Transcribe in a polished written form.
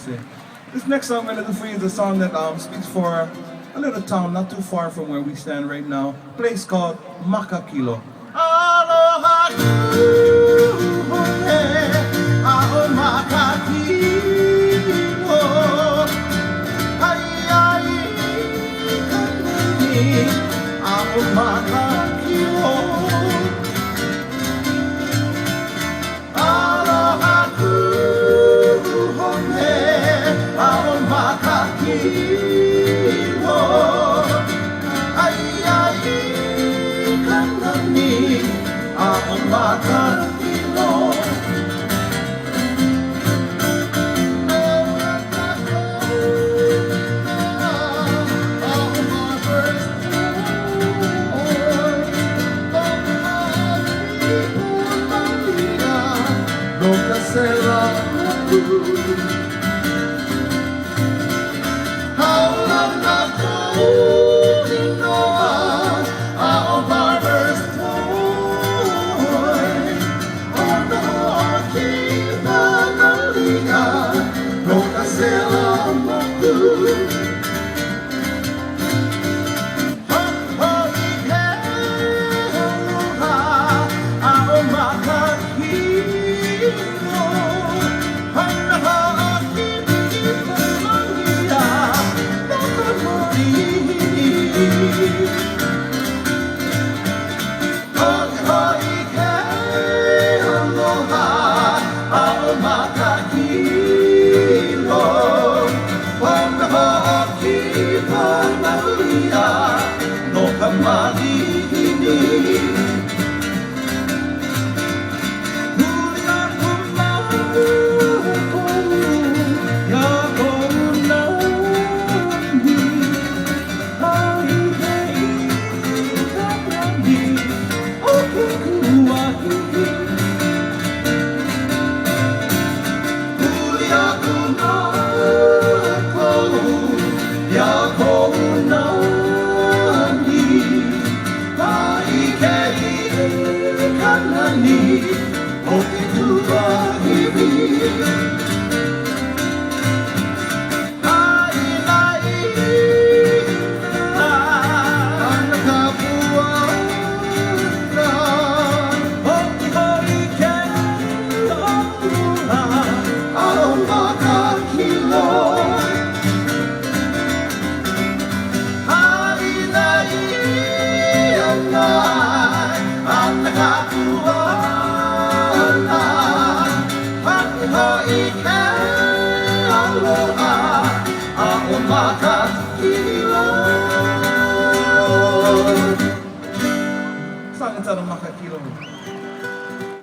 See, this next song I'm going to do for you is a song that speaks for a little town not too far from where we stand right now. A place called Makakilo. Aloha kuhone, ao Makakilo. Ai ai kanani, ao Makakilo. Aloha kuhone, ao Makakilo. Ai ai kanani, ao Makakilo. Nunca será Haula na Kulinoa, ao barber's toy. On the Okina Malia, nunca será no kamalihini. Hula kumaku ya konani, hai hei kaprani, oku kuahi. Hula kumaku ya konani, hai hei kaprani, oku kuahi. Song entitled Makakilo.